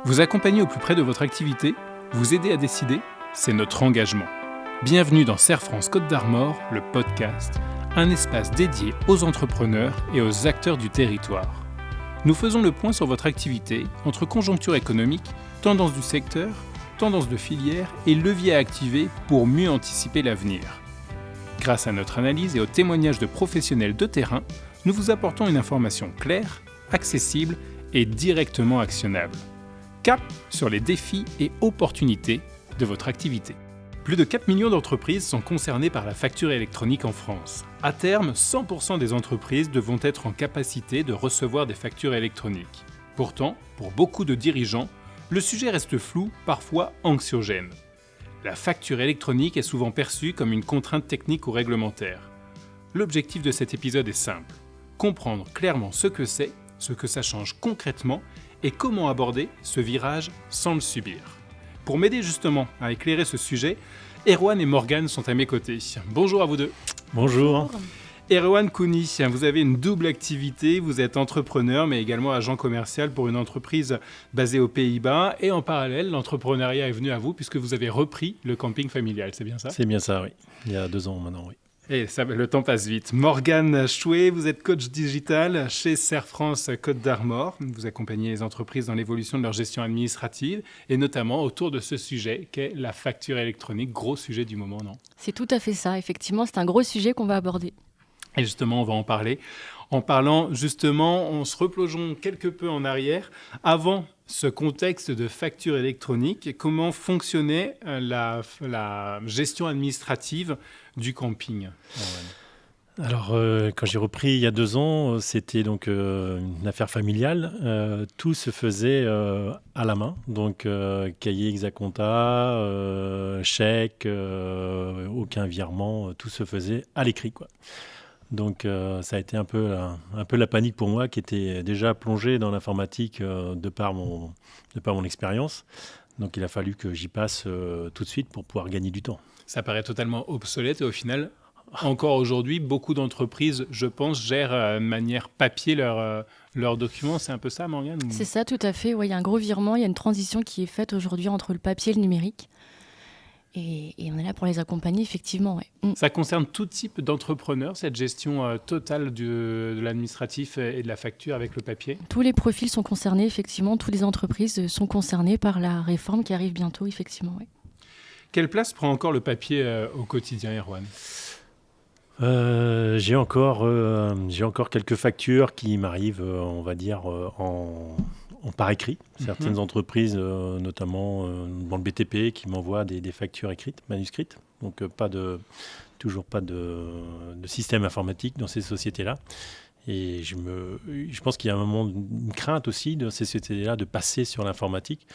Vous accompagner au plus près de votre activité, vous aider à décider, c'est notre engagement. Bienvenue dans Serre France Côte d'Armor, le podcast, un espace dédié aux entrepreneurs et aux acteurs du territoire. Nous faisons le point sur votre activité entre conjoncture économique, tendance du secteur, tendance de filière et levier à activer pour mieux anticiper l'avenir. Grâce à notre analyse et aux témoignages de professionnels de terrain, nous vous apportons une information claire, accessible et directement actionnable. Cap sur les défis et opportunités de votre activité. Plus de 4 millions d'entreprises sont concernées par la facture électronique en France. À terme, 100% des entreprises devront être en capacité de recevoir des factures électroniques. Pourtant, pour beaucoup de dirigeants, le sujet reste flou, parfois anxiogène. La facture électronique est souvent perçue comme une contrainte technique ou réglementaire. L'objectif de cet épisode est simple. Comprendre clairement ce que c'est, ce que ça change concrètement et comment aborder ce virage sans le subir. Pour m'aider justement à éclairer ce sujet, Erwan et Morgane sont à mes côtés. Bonjour à vous deux. Bonjour. Erwan Kouni, vous avez une double activité, vous êtes entrepreneur mais également agent commercial pour une entreprise basée aux Pays-Bas et en parallèle, l'entrepreneuriat est venu à vous puisque vous avez repris le camping familial, c'est bien ça ? C'est bien ça, oui. Il y a 2 ans maintenant, oui. Et ça, le temps passe vite. Morgane Chouet, vous êtes coach digital chez Serre France Côte d'Armor. Vous accompagnez les entreprises dans l'évolution de leur gestion administrative et notamment autour de ce sujet qu'est la facture électronique. Gros sujet du moment, non ? C'est tout à fait ça. Effectivement, c'est un gros sujet qu'on va aborder. Et justement, on va en parler. En parlant, justement, on se replongeons quelque peu en arrière. Avant ce contexte de facture électronique, comment fonctionnait la gestion administrative du camping ? Alors, quand j'ai repris il y a 2 ans, c'était donc une affaire familiale. Tout se faisait à la main. Donc, cahier Exacompta, chèque, aucun virement, tout se faisait à l'écrit, quoi. Donc ça a été un peu la panique pour moi qui était déjà plongé dans l'informatique de par mon expérience. Donc il a fallu que j'y passe tout de suite pour pouvoir gagner du temps. Ça paraît totalement obsolète et au final, encore aujourd'hui, beaucoup d'entreprises, je pense, gèrent de manière papier leurs documents. C'est un peu ça, Morgane ? C'est ça, tout à fait. Ouais, il y a un gros virement, il y a une transition qui est faite aujourd'hui entre le papier et le numérique. Et on est là pour les accompagner, effectivement. Ouais. Ça concerne tout type d'entrepreneurs, cette gestion totale de l'administratif et de la facture avec le papier ? Tous les profils sont concernés, effectivement. Toutes les entreprises sont concernées par la réforme qui arrive bientôt, effectivement. Ouais. Quelle place prend encore le papier au quotidien, Erwan ? J'ai encore quelques factures qui m'arrivent, on va dire, en par écrit. Certaines entreprises, notamment dans le BTP, qui m'envoient des factures écrites, manuscrites. Donc toujours pas de système informatique dans ces sociétés-là. Et je pense qu'il y a un moment, une crainte aussi de ces sociétés-là de passer sur l'informatique.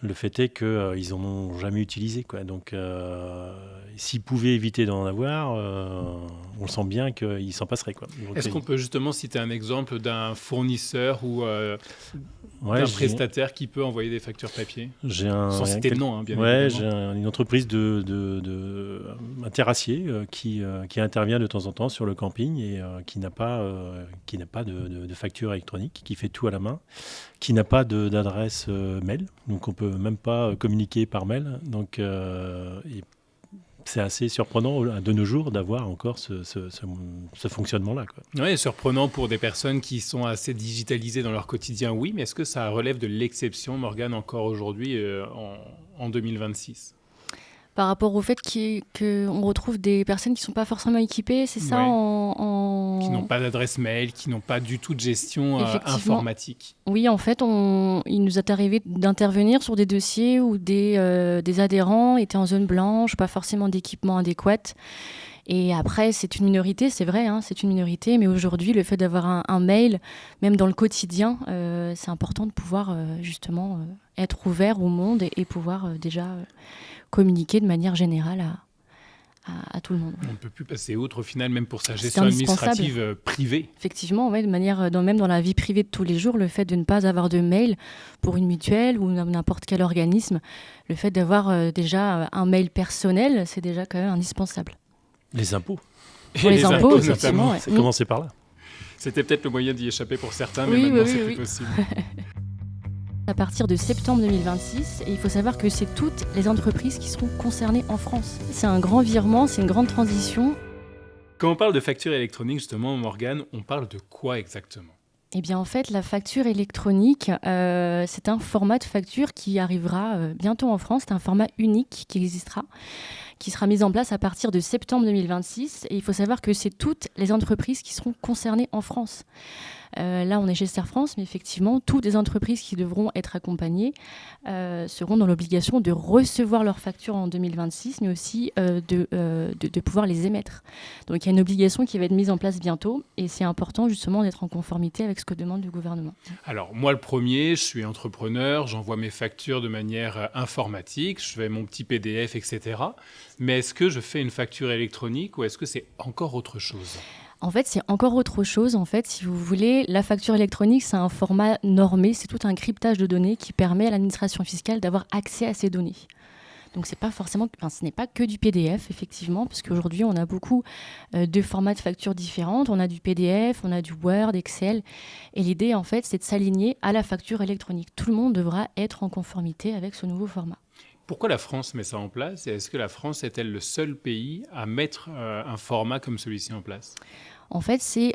Le fait est qu'ils n'en ont jamais utilisé, quoi. Donc, s'ils pouvaient éviter d'en avoir, on sent bien qu'ils s'en passeraient, quoi. Donc, est-ce qu'on peut justement citer un exemple d'un fournisseur ou d'un prestataire qui peut envoyer des factures papier ? Sans citer de nom, hein, bien évidemment. J'ai une entreprise un terrassier qui intervient de temps en temps sur le camping et qui n'a pas de facture électronique, qui fait tout à la main, qui n'a pas d'adresse mail, donc on peut même pas communiquer par mail. Donc c'est assez surprenant de nos jours d'avoir encore ce fonctionnement-là, quoi. Oui, surprenant pour des personnes qui sont assez digitalisées dans leur quotidien, oui, mais est-ce que ça relève de l'exception, Morgane, encore aujourd'hui en 2026 ? Par rapport au fait qu'on retrouve des personnes qui ne sont pas forcément équipées, c'est ça, qui n'ont pas d'adresse mail, qui n'ont pas du tout de gestion informatique. Oui, en fait, il nous est arrivé d'intervenir sur des dossiers où des adhérents étaient en zone blanche, pas forcément d'équipement adéquat. Et après, c'est une minorité, c'est vrai, hein, c'est une minorité, mais aujourd'hui, le fait d'avoir un mail, même dans le quotidien, c'est important de pouvoir justement être ouvert au monde et pouvoir déjà communiquer de manière générale à tout le monde. On ne peut plus passer outre au final, même pour sa gestion administrative privée. Effectivement, ouais, même dans la vie privée de tous les jours, le fait de ne pas avoir de mail pour une mutuelle ou n'importe quel organisme, le fait d'avoir déjà un mail personnel, c'est déjà quand même indispensable. Les impôts. Pour les impôts, notamment. C'est commencé par là. C'était peut-être le moyen d'y échapper pour certains, mais maintenant c'est plus possible. À partir de septembre 2026, et il faut savoir que c'est toutes les entreprises qui seront concernées en France. C'est un grand virement, c'est une grande transition. Quand on parle de facture électronique, justement, Morgane, on parle de quoi exactement ? Eh bien, en fait, la facture électronique, c'est un format de facture qui arrivera bientôt en France. C'est un format unique qui existera, qui sera mis en place à partir de septembre 2026. Et il faut savoir que c'est toutes les entreprises qui seront concernées en France. Là, on est chez Serre France, mais effectivement, toutes les entreprises qui devront être accompagnées seront dans l'obligation de recevoir leurs factures en 2026, mais aussi de pouvoir les émettre. Donc, il y a une obligation qui va être mise en place bientôt, et c'est important justement d'être en conformité avec ce que demande le gouvernement. Alors, moi, le premier, je suis entrepreneur, j'envoie mes factures de manière informatique, je fais mon petit PDF, etc. Mais est-ce que je fais une facture électronique ou est-ce que c'est encore autre chose ? En fait, c'est encore autre chose. En fait, si vous voulez, la facture électronique, c'est un format normé, c'est tout un cryptage de données qui permet à l'administration fiscale d'avoir accès à ces données. Donc, ce n'est pas que du PDF, effectivement, parce qu'aujourd'hui, on a beaucoup de formats de factures différentes. On a du PDF, on a du Word, Excel. Et l'idée, en fait, c'est de s'aligner à la facture électronique. Tout le monde devra être en conformité avec ce nouveau format. Pourquoi la France met ça en place et est-ce que la France est-elle le seul pays à mettre un format comme celui-ci en place ? En fait, c'est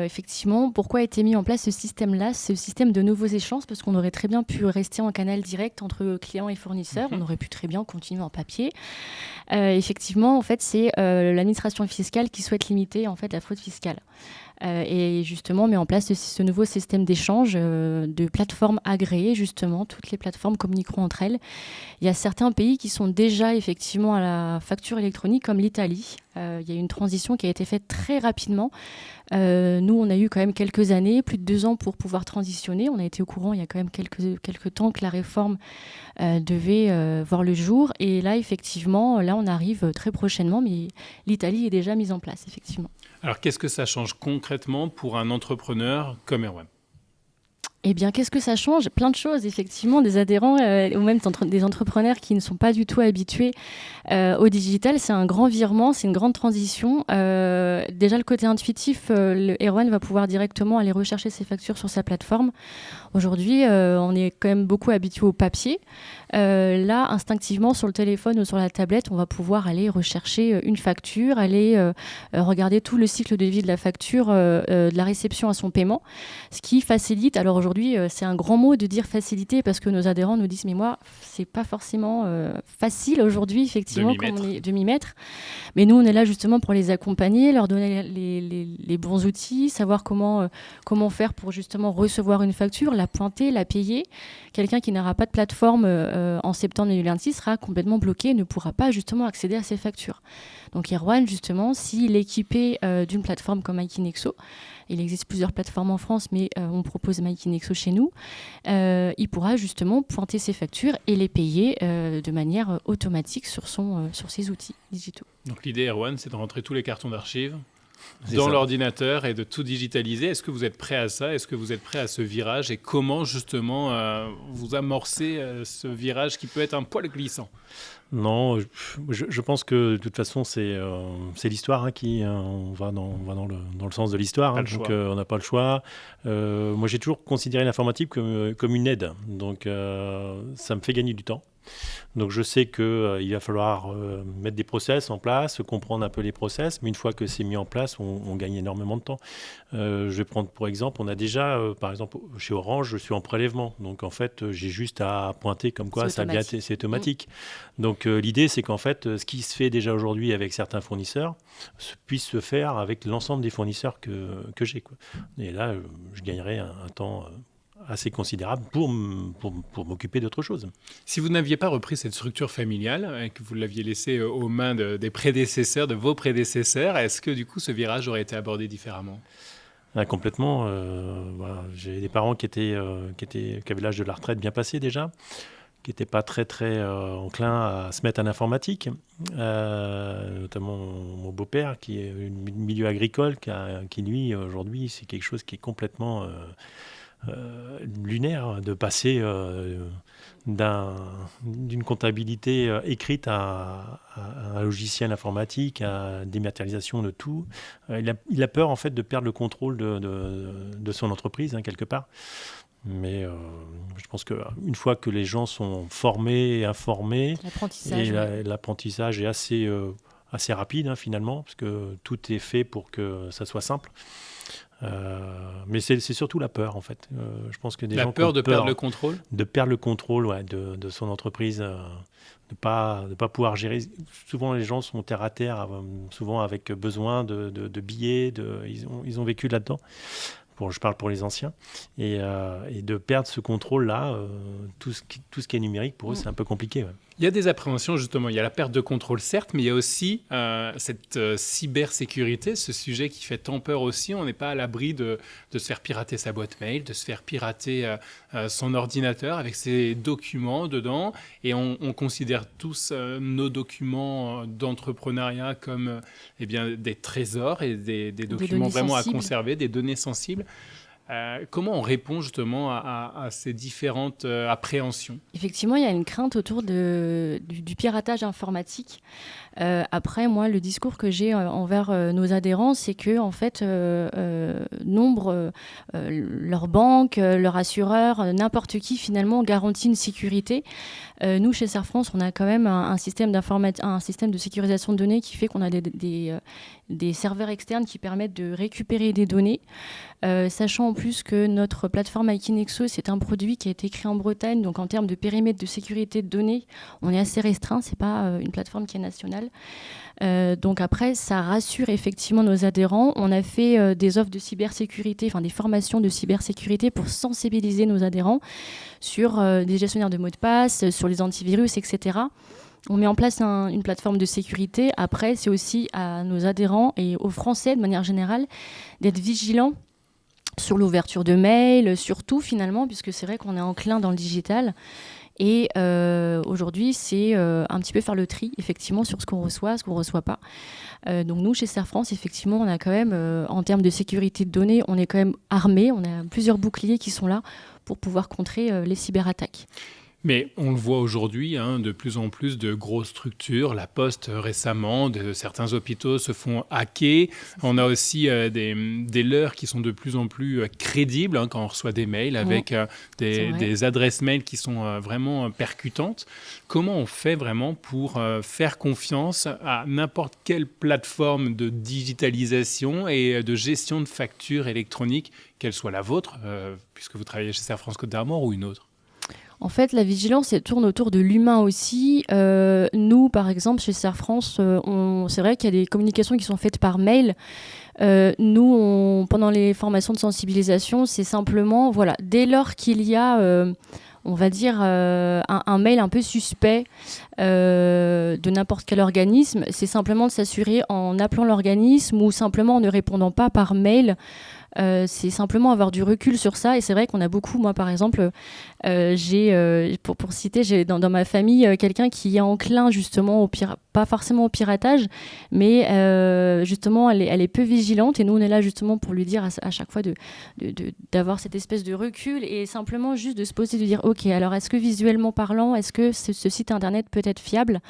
effectivement pourquoi a été mis en place ce système-là, ce système de nouveaux échanges, parce qu'on aurait très bien pu rester en canal direct entre clients et fournisseurs, on aurait pu très bien continuer en papier. Effectivement, en fait, c'est l'administration fiscale qui souhaite limiter en fait, la fraude fiscale. Et justement met en place ce nouveau système d'échange de plateformes agréées, justement, toutes les plateformes communiqueront entre elles. Il y a certains pays qui sont déjà effectivement à la facture électronique, comme l'Italie. Il y a une transition qui a été faite très rapidement. Nous, on a eu quand même quelques années, plus de 2 ans pour pouvoir transitionner. On a été au courant il y a quand même quelques temps que la réforme devait voir le jour. Et là, effectivement, on arrive très prochainement, mais l'Italie est déjà mise en place, effectivement. Alors, qu'est-ce que ça change concrètement pour un entrepreneur comme Erwan ? Eh bien, qu'est-ce que ça change ? Plein de choses, effectivement, des adhérents ou même des entrepreneurs qui ne sont pas du tout habitués au digital. C'est un grand virement, c'est une grande transition. Déjà, le côté intuitif, Erwan va pouvoir directement aller rechercher ses factures sur sa plateforme. Aujourd'hui, on est quand même beaucoup habitué au papier. Là, instinctivement, sur le téléphone ou sur la tablette, on va pouvoir aller rechercher une facture, aller regarder tout le cycle de vie de la facture, de la réception à son paiement, ce qui facilite. Alors aujourd'hui, c'est un grand mot de dire facilité parce que nos adhérents nous disent « mais moi, c'est pas forcément facile aujourd'hui, effectivement, de m'y mettre ». Mais nous, on est là justement pour les accompagner, leur donner les bons outils, savoir comment faire pour justement recevoir une facture, la pointer, la payer. Quelqu'un qui n'aura pas de plateforme en septembre 2026 sera complètement bloqué et ne pourra pas justement accéder à ces factures. Donc Erwan, justement, s'il est équipé d'une plateforme comme Mykinexo, il existe plusieurs plateformes en France, mais on propose Mykinexo chez nous, il pourra justement pointer ses factures et les payer de manière automatique sur ses outils digitaux. Donc l'idée, Erwan, c'est de rentrer tous les cartons d'archives dans l'ordinateur et de tout digitaliser. Est-ce que vous êtes prêt à ça ? Est-ce que vous êtes prêt à ce virage ? Et comment justement vous amorcez ce virage qui peut être un poil glissant ? Non, je pense que de toute façon, c'est l'histoire on va dans le sens de l'histoire. Donc, on n'a pas le choix. Moi, j'ai toujours considéré l'informatique comme une aide. Donc, ça me fait gagner du temps. Donc je sais qu'il va falloir mettre des process en place, comprendre un peu les process, mais une fois que c'est mis en place, on gagne énormément de temps. Je vais prendre pour exemple, on a déjà, par exemple, chez Orange, je suis en prélèvement. Donc en fait, j'ai juste à pointer comme quoi c'est automatique. Donc l'idée, c'est qu'en fait, ce qui se fait déjà aujourd'hui avec certains fournisseurs puisse se faire avec l'ensemble des fournisseurs que j'ai, quoi. Et là, je gagnerai un temps assez considérable pour m'occuper d'autre chose. Si vous n'aviez pas repris cette structure familiale et que vous l'aviez laissée aux mains des prédécesseurs, de vos prédécesseurs, est-ce que du coup ce virage aurait été abordé différemment ? Complètement. Voilà. J'ai des parents qui avaient l'âge de la retraite bien passé déjà, qui n'étaient pas très très enclins à se mettre à l'informatique, notamment mon beau-père qui est du milieu agricole, qui lui aujourd'hui c'est quelque chose qui est complètement lunaire, de passer d'une comptabilité écrite à un logiciel informatique, à dématérialisation de tout. Il a peur en fait de perdre le contrôle de son entreprise, quelque part. Mais je pense qu'une fois que les gens sont formés et informés, l'apprentissage est assez rapide finalement, parce que tout est fait pour que ça soit simple. Mais c'est surtout la peur en fait. Je pense que la peur de perdre le contrôle. De perdre le contrôle de son entreprise, de ne pas pouvoir gérer. Souvent les gens sont terre à terre, souvent avec besoin de billets, ils ont vécu là-dedans. Je parle pour les anciens, et de perdre ce contrôle-là, tout ce qui est numérique, pour eux, c'est un peu compliqué. Ouais. Il y a des appréhensions, justement. Il y a la perte de contrôle, certes, mais il y a aussi cette cybersécurité, ce sujet qui fait tant peur aussi. On n'est pas à l'abri de se faire pirater sa boîte mail, de se faire pirater son ordinateur avec ses documents dedans. Et on considère tous nos documents d'entrepreneuriat comme des trésors et des documents vraiment sensibles. À conserver, des données sensibles. Comment on répond justement à ces différentes appréhensions ? Effectivement, il y a une crainte autour du piratage informatique. Après, moi, le discours que j'ai envers nos adhérents, c'est que, en fait, leurs banques, leurs assureurs, n'importe qui, finalement, garantit une sécurité. Nous, chez Serre France, on a quand même un système de sécurisation de données qui fait qu'on a des serveurs externes qui permettent de récupérer des données. Sachant en plus que notre plateforme Aikinexo, c'est un produit qui a été créé en Bretagne, donc en termes de périmètre de sécurité de données, on est assez restreint, c'est pas une plateforme qui est nationale. Donc après, ça rassure effectivement nos adhérents. On a fait des offres de cybersécurité, des formations de cybersécurité pour sensibiliser nos adhérents sur des gestionnaires de mots de passe, sur les antivirus, etc. On met en place une plateforme de sécurité. Après, c'est aussi à nos adhérents et aux Français, de manière générale, d'être vigilants sur l'ouverture de mails, surtout finalement, puisque c'est vrai qu'on est enclin dans le digital. Et aujourd'hui, c'est un petit peu faire le tri, effectivement, sur ce qu'on reçoit, ce qu'on ne reçoit pas. Donc nous, chez Serre France, effectivement, on a quand même, en termes de sécurité de données, on est quand même armés. On a plusieurs boucliers qui sont là pour pouvoir contrer les cyberattaques. Mais on le voit aujourd'hui, de plus en plus de grosses structures. La Poste récemment, certains hôpitaux se font hacker. On a aussi des leurres qui sont de plus en plus crédibles quand on reçoit des mails avec des adresses mail qui sont vraiment percutantes. Comment on fait vraiment pour faire confiance à n'importe quelle plateforme de digitalisation et de gestion de factures électroniques, qu'elle soit la vôtre, puisque vous travaillez chez Serre France Côte d'Armor, ou une autre ? En fait, la vigilance, elle tourne autour de l'humain aussi. Nous, par exemple, chez Serre France, c'est vrai qu'il y a des communications qui sont faites par mail. Nous, pendant les formations de sensibilisation, c'est simplement, dès lors qu'il y a, on va dire, un mail un peu suspect de n'importe quel organisme, c'est simplement de s'assurer en appelant l'organisme ou simplement en ne répondant pas par mail. C'est simplement avoir du recul sur ça. Et c'est vrai qu'on a beaucoup, moi par exemple, pour citer, j'ai dans ma famille quelqu'un qui est enclin justement pas forcément au piratage, mais justement elle est peu vigilante, et nous on est là justement pour lui dire à chaque fois d'avoir cette espèce de recul et simplement juste de se poser, de dire ok, alors est-ce que visuellement parlant, est-ce que ce site internet peut être fiable ?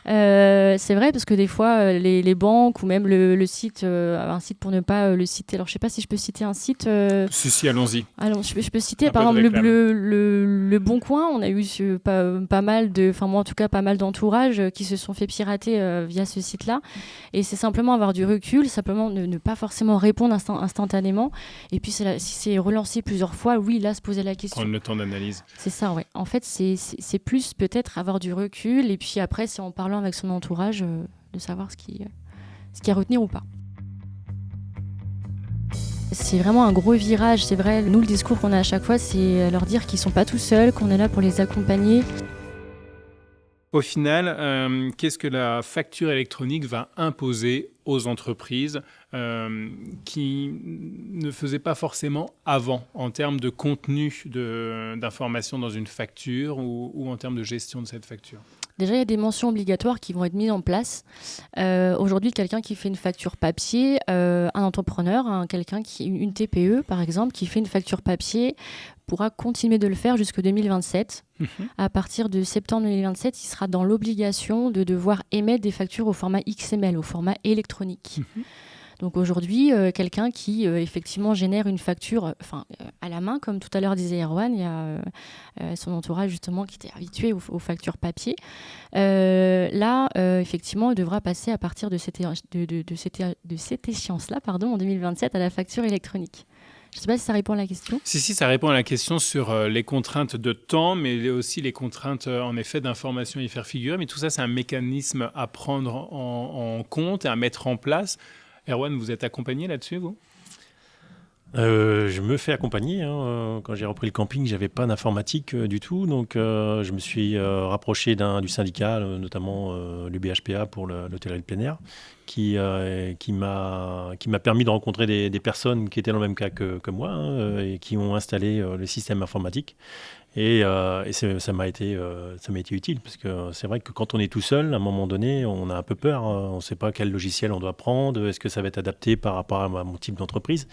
C'est vrai, parce que des fois les banques ou même le site, un site pour ne pas le citer, alors je sais pas si je peux citer un site. Si, allons-y. Je peux citer par exemple le Bon Coin. On a eu pas mal moi en tout cas pas mal d'entourages qui se sont fait pirater via ce site-là, et c'est simplement avoir du recul, simplement ne pas forcément répondre instantanément, et puis si c'est relancé plusieurs fois, oui, là se poser la question. Prendre le temps d'analyse. C'est ça, ouais. En fait, c'est plus peut-être avoir du recul, et puis après c'est en parlant avec son entourage de savoir ce qui est à retenir ou pas. C'est vraiment un gros virage, c'est vrai. Nous, le discours qu'on a à chaque fois, c'est leur dire qu'ils ne sont pas tout seuls, qu'on est là pour les accompagner. Au final, qu'est-ce que la facture électronique va imposer aux entreprises qui ne faisaient pas forcément avant, en termes de contenu d'information dans une facture ou en termes de gestion de cette facture ? Déjà, il y a des mentions obligatoires qui vont être mises en place. Aujourd'hui, quelqu'un qui fait une facture papier, un entrepreneur, une TPE par exemple, qui fait une facture papier, pourra continuer de le faire jusqu'en 2027. À partir de septembre 2027, il sera dans l'obligation de devoir émettre des factures au format XML, au format électronique. Donc aujourd'hui, quelqu'un qui effectivement génère une facture à la main, comme tout à l'heure disait Erwan, il y a son entourage justement qui était habitué aux factures papier. Là, effectivement, il devra passer à partir de cette échéance-là, en 2027, à la facture électronique. Je ne sais pas si ça répond à la question. Si, ça répond à la question sur les contraintes de temps, mais aussi les contraintes, en effet, d'information à y faire figurer. Mais tout ça, c'est un mécanisme à prendre en compte et à mettre en place. Erwan, vous êtes accompagné là-dessus, vous ? Je me fais accompagner. Quand j'ai repris le camping, j'avais pas d'informatique du tout, donc je me suis rapproché du syndicat, notamment l'UBHPA pour l'hôtellerie de plein air, qui m'a permis de rencontrer des personnes qui étaient dans le même cas que moi et qui ont installé le système informatique. Et ça m'a été utile, parce que c'est vrai que quand on est tout seul, à un moment donné, on a un peu peur. On ne sait pas quel logiciel on doit prendre. Est-ce que ça va être adapté par rapport à mon type d'entreprise ?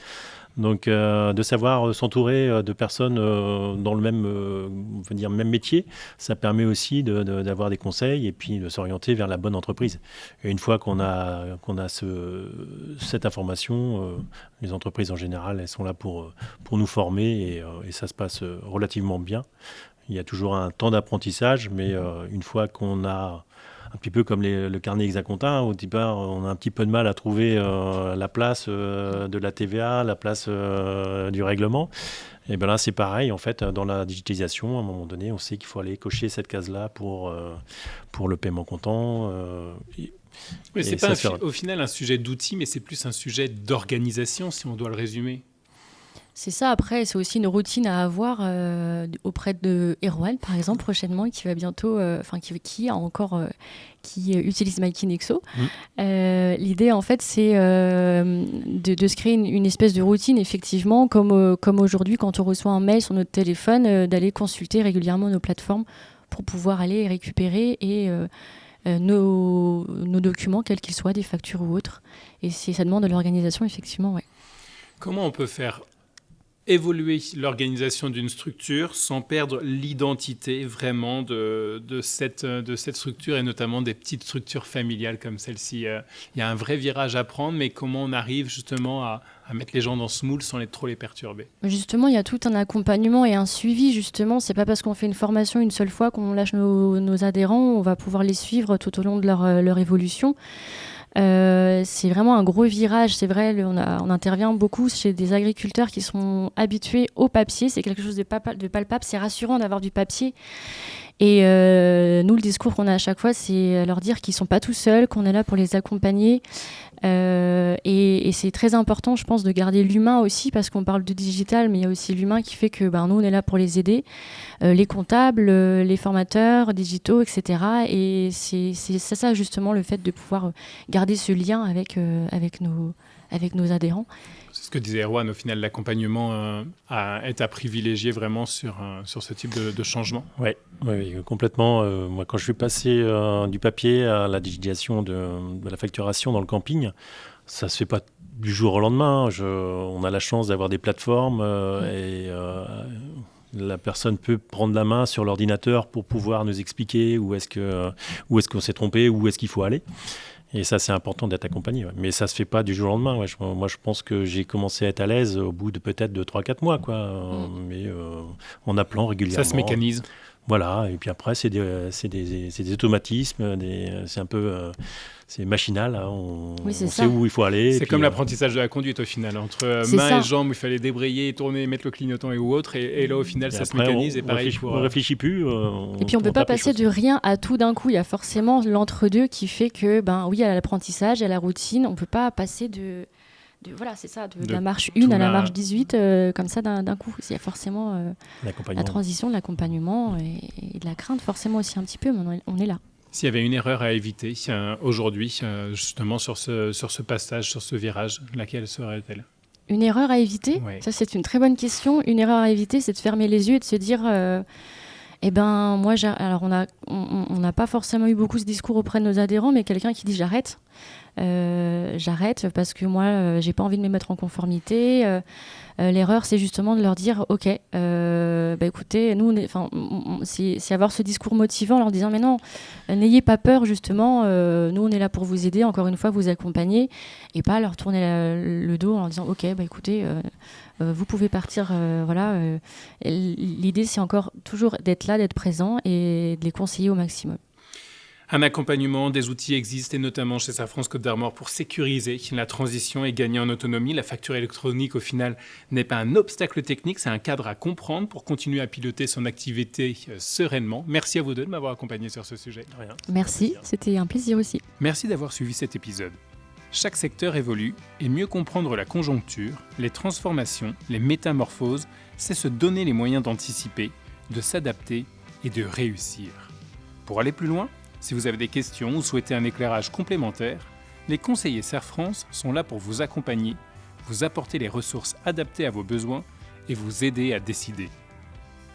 Donc, de savoir s'entourer de personnes dans le même métier, ça permet aussi d'avoir des conseils et puis de s'orienter vers la bonne entreprise. Et une fois qu'on a cette information, les entreprises en général, elles sont là pour nous former et ça se passe relativement bien. Il y a toujours un temps d'apprentissage, mais une fois qu'on a un petit peu comme le carnet Hexacontin, au départ, on a un petit peu de mal à trouver la place de la TVA, la place du règlement. Et bien là, c'est pareil, en fait, dans la digitalisation, à un moment donné, on sait qu'il faut aller cocher cette case-là pour le paiement comptant. Oui, c'est pas au final un sujet d'outils, mais c'est plus un sujet d'organisation, si on doit le résumer. C'est ça. Après, c'est aussi une routine à avoir auprès de Erwan, par exemple, prochainement, qui va bientôt, qui utilise MyKinexo. L'idée, en fait, c'est de se créer une espèce de routine, effectivement, comme aujourd'hui, quand on reçoit un mail sur notre téléphone, d'aller consulter régulièrement nos plateformes pour pouvoir aller récupérer nos documents, quels qu'ils soient, des factures ou autres. Et ça demande de l'organisation, effectivement, ouais. Comment on peut faire évoluer l'organisation d'une structure sans perdre l'identité vraiment de cette structure, et notamment des petites structures familiales comme celle-ci? Il y a un vrai virage à prendre, mais comment on arrive justement à mettre les gens dans ce moule sans trop les perturber? Justement, il y a tout un accompagnement et un suivi. Justement, c'est pas parce qu'on fait une formation une seule fois qu'on lâche nos adhérents. On va pouvoir les suivre tout au long de leur évolution. C'est vraiment un gros virage, c'est vrai, on intervient beaucoup chez des agriculteurs qui sont habitués au papier, c'est quelque chose de palpable, c'est rassurant d'avoir du papier. Et nous, le discours qu'on a à chaque fois, c'est leur dire qu'ils ne sont pas tout seuls, qu'on est là pour les accompagner. Et c'est très important, je pense, de garder l'humain aussi, parce qu'on parle de digital, mais il y a aussi l'humain qui fait que nous, on est là pour les aider, les comptables, les formateurs digitaux, etc. Et c'est ça, justement, le fait de pouvoir garder ce lien avec nos adhérents. C'est ce que disait Erwan, au final, l'accompagnement est à privilégier vraiment sur ce type de changement. Oui, complètement. Moi, quand je suis passé du papier à la digitalisation de la facturation dans le camping, ça ne se fait pas du jour au lendemain. On a la chance d'avoir des plateformes et la personne peut prendre la main sur l'ordinateur pour pouvoir nous expliquer où est-ce qu'on s'est trompé, où est-ce qu'il faut aller. Et ça, c'est important d'être accompagné. Ouais. Mais ça ne se fait pas du jour au lendemain. Ouais. Moi, je pense que j'ai commencé à être à l'aise au bout de peut-être de 3-4 mois. Mais en appelant régulièrement. Ça se mécanise. Voilà. Et puis après, c'est des automatismes. C'est un peu... c'est machinal. Hein. On sait où il faut aller. C'est comme l'apprentissage de la conduite au final. Entre mains et jambes, il fallait débrayer, tourner, mettre le clignotant ou autre. Et là, au final, ça se mécanise. Et pareil, on ne réfléchit plus. Et puis, on ne peut pas passer de rien à tout d'un coup. Il y a forcément l'entre-deux qui fait que, oui, il y a l'apprentissage, il y a la routine. On ne peut pas passer de la marche 1 à la marche 18, comme ça d'un coup. Il y a forcément la transition, de l'accompagnement et de la crainte, forcément aussi un petit peu, mais on est là. S'il y avait une erreur à éviter aujourd'hui, justement sur ce passage, sur ce virage, laquelle serait-elle ? Une erreur à éviter ? Oui. Ça, c'est une très bonne question. Une erreur à éviter, c'est de fermer les yeux et de se dire... moi, alors on n'a pas forcément eu beaucoup ce discours auprès de nos adhérents, mais quelqu'un qui dit j'arrête, j'arrête parce que moi, j'ai pas envie de me mettre en conformité. L'erreur, c'est justement de leur dire, ok, écoutez, nous, c'est avoir ce discours motivant en leur disant, mais non, n'ayez pas peur justement. Nous, on est là pour vous aider, encore une fois, vous accompagner, et pas leur tourner le dos en leur disant, ok, écoutez, vous pouvez partir, L'idée, c'est encore toujours d'être là, d'être présent et de les conseiller au maximum. Un accompagnement, des outils existent, et notamment chez Air France Côte d'Armor, pour sécuriser la transition et gagner en autonomie. La facture électronique, au final, n'est pas un obstacle technique, c'est un cadre à comprendre pour continuer à piloter son activité sereinement. Merci à vous deux de m'avoir accompagné sur ce sujet. Rien. Merci, c'était un plaisir aussi. Merci d'avoir suivi cet épisode. Chaque secteur évolue, et mieux comprendre la conjoncture, les transformations, les métamorphoses, c'est se donner les moyens d'anticiper, de s'adapter et de réussir. Pour aller plus loin, si vous avez des questions ou souhaitez un éclairage complémentaire, les conseillers Air France sont là pour vous accompagner, vous apporter les ressources adaptées à vos besoins et vous aider à décider.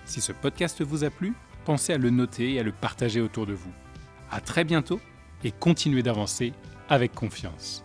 Si ce podcast vous a plu, pensez à le noter et à le partager autour de vous. À très bientôt et continuez d'avancer avec confiance.